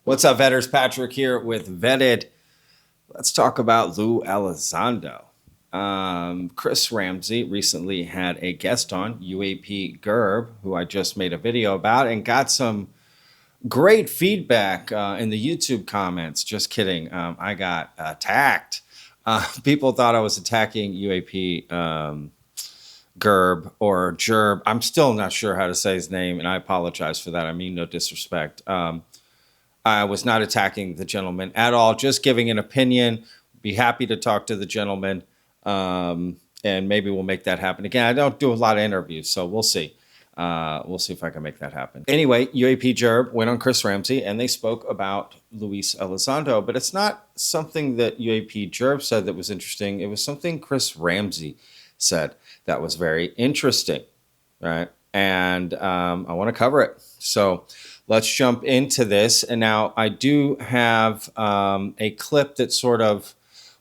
What's up, Vetters? Patrick here with Vetted. Let's talk about Luis Elizondo. Chris Ramsay recently had a guest on, UAP Gerb, who I just made a video about, and got some great feedback in the YouTube comments. Just kidding. I got attacked. People thought I was attacking UAP Gerb or Gerb. I'm still not sure how to say his name, and I apologize for that. I mean no disrespect. I was not attacking the gentleman at all, just giving an opinion. Be happy to talk to the gentleman, and maybe we'll make that happen again. I don't do a lot of interviews, so we'll see. We'll see if I can make that happen. Anyway, UAP Gerb went on Chris Ramsay, and they spoke about Luis Elizondo, but it's not something that UAP Gerb said that was interesting. It was something Chris Ramsay said that was very interesting, right? And I want to cover it. So let's jump into this. And now I do have a clip that sort of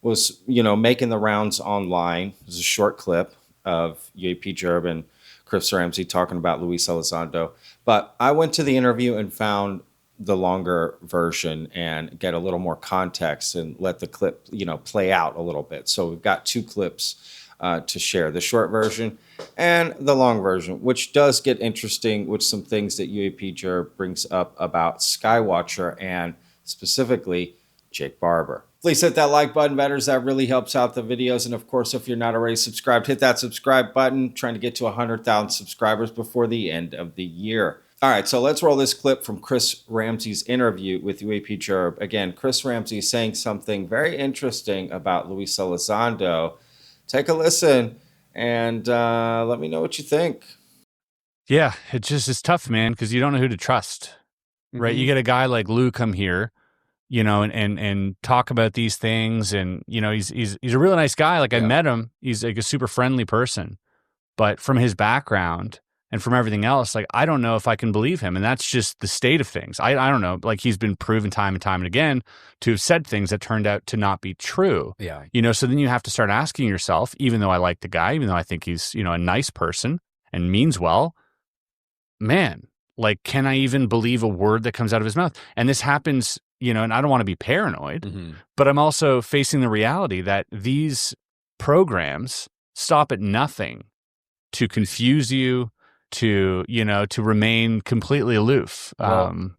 was, making the rounds online. It was a short clip of UAP Gerb and Chris Ramsay talking about Luis Elizondo. But I went to the interview and found the longer version and get a little more context and let the clip, play out a little bit. So we've got two clips to share, the short version and the long version, which does get interesting with some things that UAP Gerb brings up about Skywatcher and specifically Jake Barber. Please hit that like button, Vetters. That really helps out the videos. And of course, if you're not already subscribed, hit that subscribe button. Trying to get to 100,000 subscribers before the end of the year. All right, so let's roll this clip from Chris Ramsay's interview with UAP Gerb. Again, Chris Ramsay is saying something very interesting about Luis Elizondo. Take a listen and let me know what you think. Yeah, it's tough, man, because you don't know who to trust, right? You get a guy like Lou come here, and talk about these things, and he's a really nice guy. Like I met him, he's like a super friendly person, but from his background and from everything else, like I don't know if I can believe him, and that's just the state of things. I don't know, like he's been proven time and time and again to have said things that turned out to not be true. Yeah. So then you have to start asking yourself, even though I like the guy, even though I think he's a nice person and means well, man, like can I even believe a word that comes out of his mouth? And this happens, and I don't want to be paranoid, but I'm also facing the reality that these programs stop at nothing to confuse you, to remain completely aloof. Well,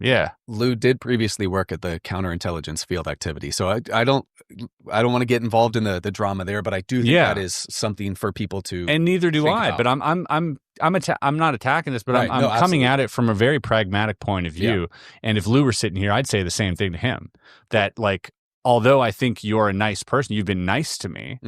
Lou did previously work at the counterintelligence field activity, so I don't want to get involved in the drama there, but I do think that is something for people to. And neither do I. About. But I'm not attacking this, but right. I'm coming at it from a very pragmatic point of view. Yeah. And if Lou were sitting here, I'd say the same thing to him. That like, although I think you're a nice person, you've been nice to me.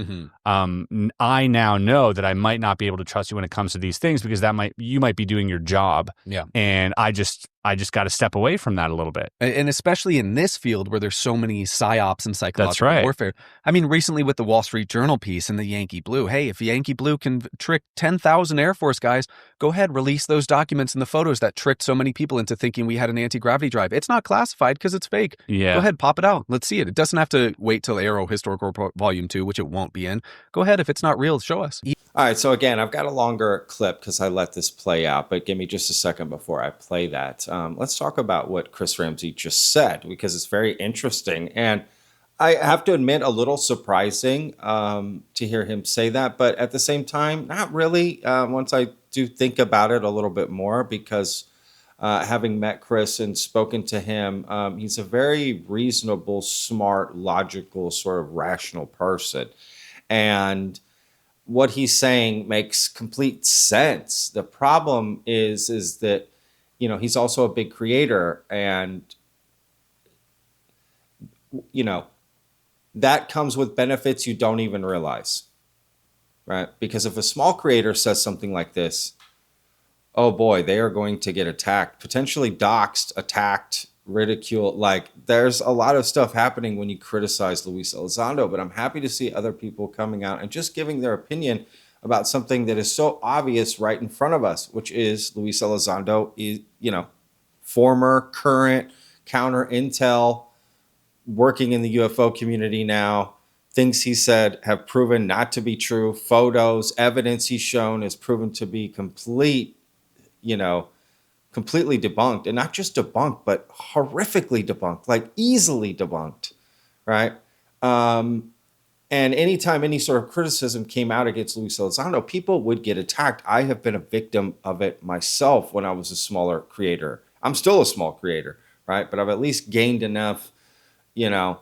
I now know that I might not be able to trust you when it comes to these things because you might be doing your job. Yeah. And I just got to step away from that a little bit. And especially in this field where there's so many psyops and psychological warfare. I mean, recently with the Wall Street Journal piece and the Yankee Blue, hey, if Yankee Blue can trick 10,000 Air Force guys, go ahead, release those documents and the photos that tricked so many people into thinking we had an anti-gravity drive. It's not classified because it's fake. Yeah. Go ahead, pop it out. Let's see it. It doesn't have to wait till Aero Historical Volume 2, which it won't be in. Go ahead. If it's not real, show us. All right, so again, I've got a longer clip because I let this play out, but give me just a second before I play that. Let's talk about what Chris Ramsay just said because it's very interesting. And I have to admit, a little surprising to hear him say that, but at the same time, not really once I do think about it a little bit more because having met Chris and spoken to him, he's a very reasonable, smart, logical, sort of rational person. And what he's saying makes complete sense. The problem is that, he's also a big creator and, that comes with benefits you don't even realize, right? Because if a small creator says something like this, oh boy, they are going to get attacked, potentially doxxed, attacked, ridiculed. Like there's a lot of stuff happening when you criticize Luis Elizondo, but I'm happy to see other people coming out and just giving their opinion about something that is so obvious right in front of us, which is Luis Elizondo is, former, current counter intel, working in the UFO community now. Things he said have proven not to be true. Photos, evidence he's shown has proven to be complete, completely debunked, and not just debunked, but horrifically debunked, like easily debunked, right? And anytime any sort of criticism came out against Luis Elizondo, people would get attacked. I have been a victim of it myself when I was a smaller creator. I'm still a small creator, right? But I've at least gained enough, you know,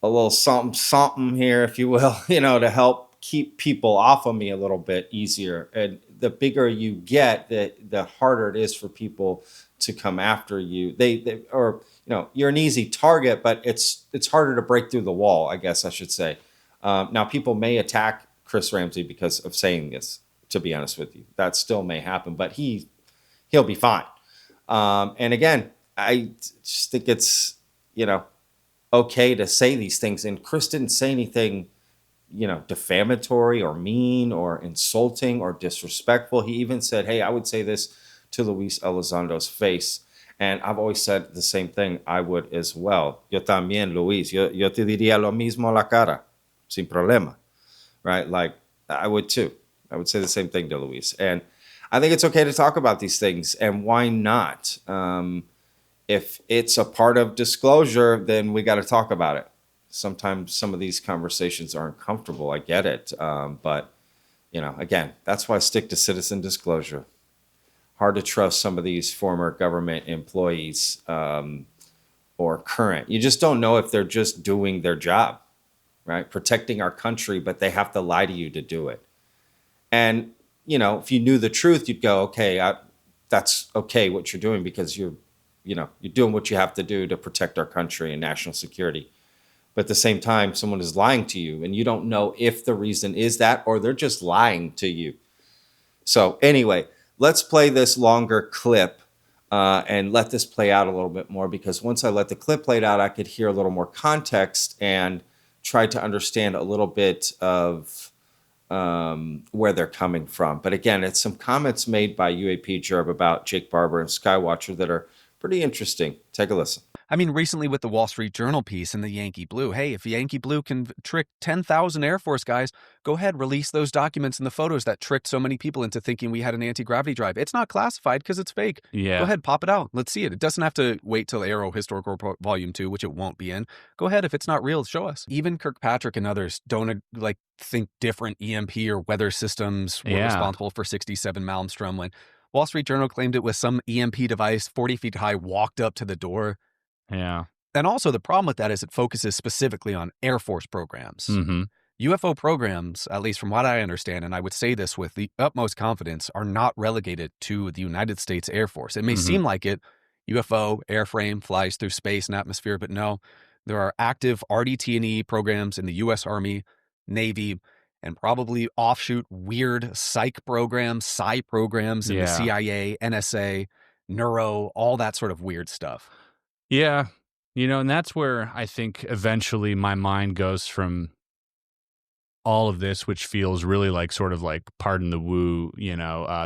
a little something here, if you will, to help keep people off of me a little bit easier. And the bigger you get, the harder it is for people to come after you. You're an easy target, but it's harder to break through the wall, I guess I should say. Now, people may attack Chris Ramsay because of saying this, to be honest with you. That still may happen, but he'll be fine. And again, I just think it's, okay to say these things. And Chris didn't say anything, defamatory or mean or insulting or disrespectful. He even said, hey, I would say this to Luis Elizondo's face. And I've always said the same thing. I would as well. Yo también, Luis. Yo te diría lo mismo a la cara. Sin problema. Right? Like, I would too. I would say the same thing to Luis. And I think it's okay to talk about these things. And why not? If it's a part of disclosure, then we got to talk about it. Sometimes some of these conversations are uncomfortable. I get it. But, again, that's why I stick to citizen disclosure. Hard to trust some of these former government employees or current. You just don't know if they're just doing their job, right? Protecting our country, but they have to lie to you to do it. And, if you knew the truth, you'd go, okay, that's okay what you're doing because you're doing what you have to do to protect our country and national security. But at the same time, someone is lying to you and you don't know if the reason is that or they're just lying to you. So anyway, let's play this longer clip and let this play out a little bit more, because once I let the clip play out, I could hear a little more context and try to understand a little bit of where they're coming from. But again, it's some comments made by UAP Jerb about Jake Barber and Skywatcher that are pretty interesting. Take a listen. I mean, recently with the Wall Street Journal piece and the Yankee Blue, hey, if Yankee Blue can trick 10,000 Air Force guys, go ahead, release those documents and the photos that tricked so many people into thinking we had an anti-gravity drive. It's not classified because it's fake. Yeah. Go ahead, pop it out. Let's see it. It doesn't have to wait till Aero Historical Volume 2, which it won't be in. Go ahead. If it's not real, show us. Even Kirkpatrick and others don't think different EMP or weather systems were responsible for 67 Malmstrom when Wall Street Journal claimed it was some EMP device 40 feet high walked up to the door. Yeah. And also the problem with that is it focuses specifically on Air Force programs. Mm-hmm. UFO programs, at least from what I understand, and I would say this with the utmost confidence, are not relegated to the United States Air Force. It may seem like it. UFO, airframe, flies through space and atmosphere, but no. There are active RDT&E programs in the U.S. Army, Navy, and probably offshoot weird psych programs, psi programs in the CIA, NSA, Neuro, all that sort of weird stuff. Yeah. And that's where I think eventually my mind goes from all of this, which feels really like sort of like, pardon the woo,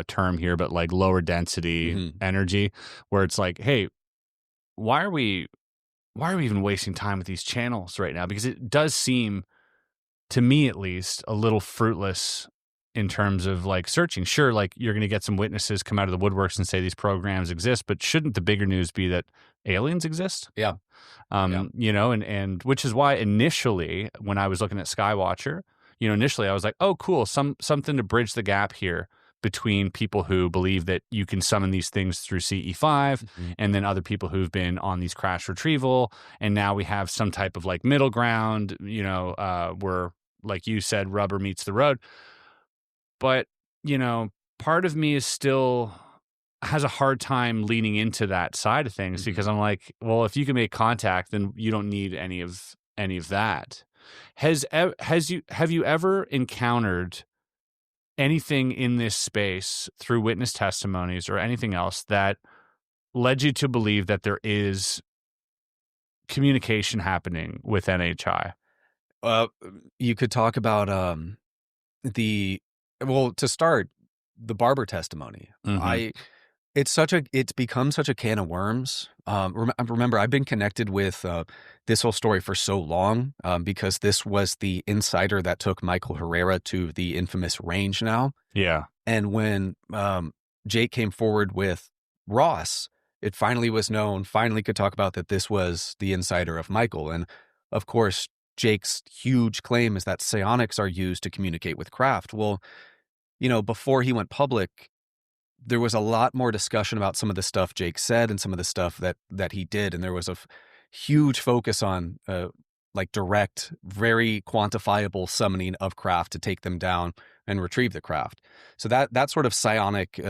term here, but like lower density energy, where it's like, hey, why are we even wasting time with these channels right now? Because it does seem, to me at least, a little fruitless in terms of like searching. Sure, like you're going to get some witnesses come out of the woodworks and say these programs exist, but shouldn't the bigger news be that aliens exist? Yeah. And which is why initially when I was looking at Skywatcher, initially I was like, oh, cool, something to bridge the gap here between people who believe that you can summon these things through CE5 and then other people who've been on these crash retrieval. And now we have some type of like middle ground, where, like you said, rubber meets the road. But, part of me is still has a hard time leaning into that side of things because I'm like, well, if you can make contact, then you don't need any of that. Have you ever encountered anything in this space through witness testimonies or anything else that led you to believe that there is communication happening with NHI? You could talk about to start, the Barber testimony. It's become such a can of worms. Remember, I've been connected with this whole story for so long because this was the insider that took Michael Herrera to the infamous range now. Yeah. And when Jake came forward with Ross, it finally was known, finally could talk about that this was the insider of Michael. And of course, Jake's huge claim is that psionics are used to communicate with Kraft. Well, before he went public, there was a lot more discussion about some of the stuff Jake said and some of the stuff that he did. And there was a huge focus on like direct, very quantifiable summoning of Kraft to take them down and retrieve the Kraft. So that sort of psionic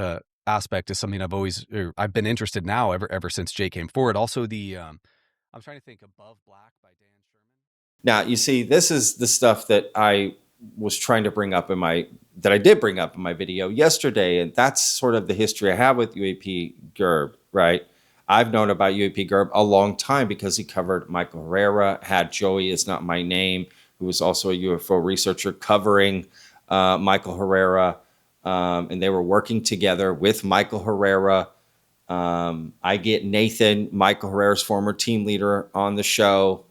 aspect is something I've been interested now ever since Jake came forward. Also the I'm trying to think, Above Black by Dan Sherman. Now, you see, this is the stuff that I was trying to bring up in my video yesterday. And that's sort of the history I have with UAP Gerb, right? I've known about UAP Gerb a long time because he covered Michael Herrera, had Joey Is Not My Name, who was also a UFO researcher, covering Michael Herrera. And they were working together with Michael Herrera. I get Nathan, Michael Herrera's former team leader, on the show,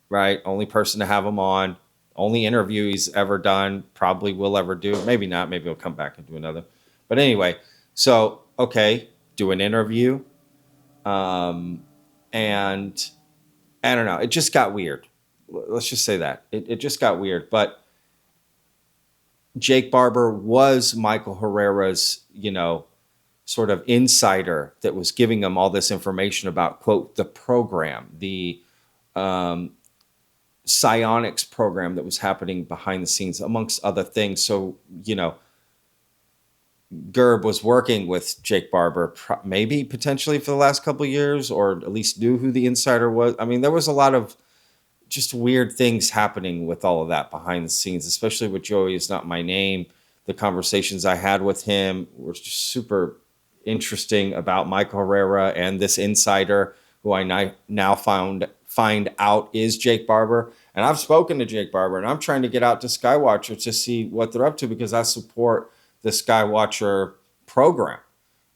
right? Only person to have him on. Only interview he's ever done, probably will ever do. Maybe not. Maybe he'll come back and do another. But anyway, so, okay, do an interview. And I don't know. It just got weird. Let's just say that. It just got weird. But Jake Barber was Michael Herrera's, sort of insider that was giving him all this information about, quote, the program, the psionics program that was happening behind the scenes, amongst other things. So, Gerb was working with Jake Barber, maybe potentially for the last couple of years, or at least knew who the insider was. I mean, there was a lot of just weird things happening with all of that behind the scenes, especially with Joey Is Not My Name. The conversations I had with him were just super interesting about Michael Herrera and this insider who I now find out is Jake Barber. And I've spoken to Jake Barber, and I'm trying to get out to Skywatcher to see what they're up to, because I support the Skywatcher program,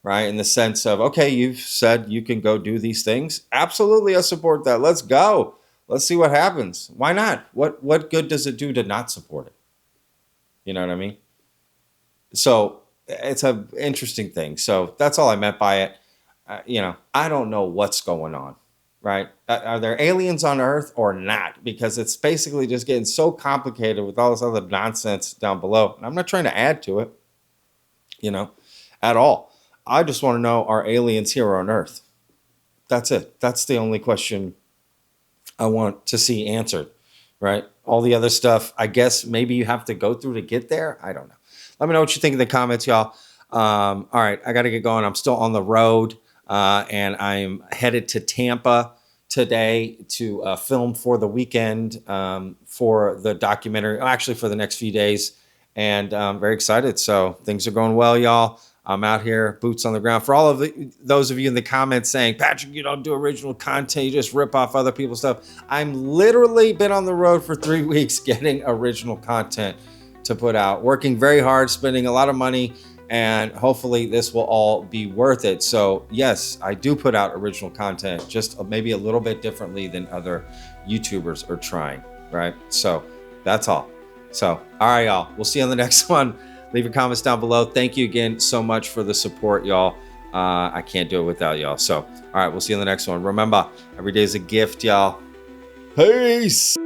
right? In the sense of, okay, you've said you can go do these things. Absolutely, I support that. Let's go. Let's see what happens. Why not? What good does it do to not support it? You know what I mean? So it's an interesting thing. So that's all I meant by it. I don't know what's going on, right? Are there aliens on Earth or not? Because it's basically just getting so complicated with all this other nonsense down below. And I'm not trying to add to it, at all. I just want to know, are aliens here on Earth? That's it. That's the only question I want to see answered, right? All the other stuff, I guess maybe you have to go through to get there. I don't know. Let me know what you think in the comments, y'all. All right, I got to get going. I'm still on the road, and I'm headed to Tampa today to film for the weekend for the documentary, actually for the next few days. And I'm very excited. So things are going well, y'all. I'm out here, boots on the ground. For all of those of you in the comments saying, Patrick, you don't do original content, you just rip off other people's stuff. I'm literally been on the road for 3 weeks getting original content to put out, working very hard, spending a lot of money, and hopefully this will all be worth it. So yes, I do put out original content, just maybe a little bit differently than other YouTubers are trying, right? So that's all. So, all right, y'all, we'll see you on the next one. Leave your comments down below. Thank you again so much for the support, y'all. I can't do it without y'all. So, all right, we'll see you on the next one. Remember, every day is a gift, y'all. Peace.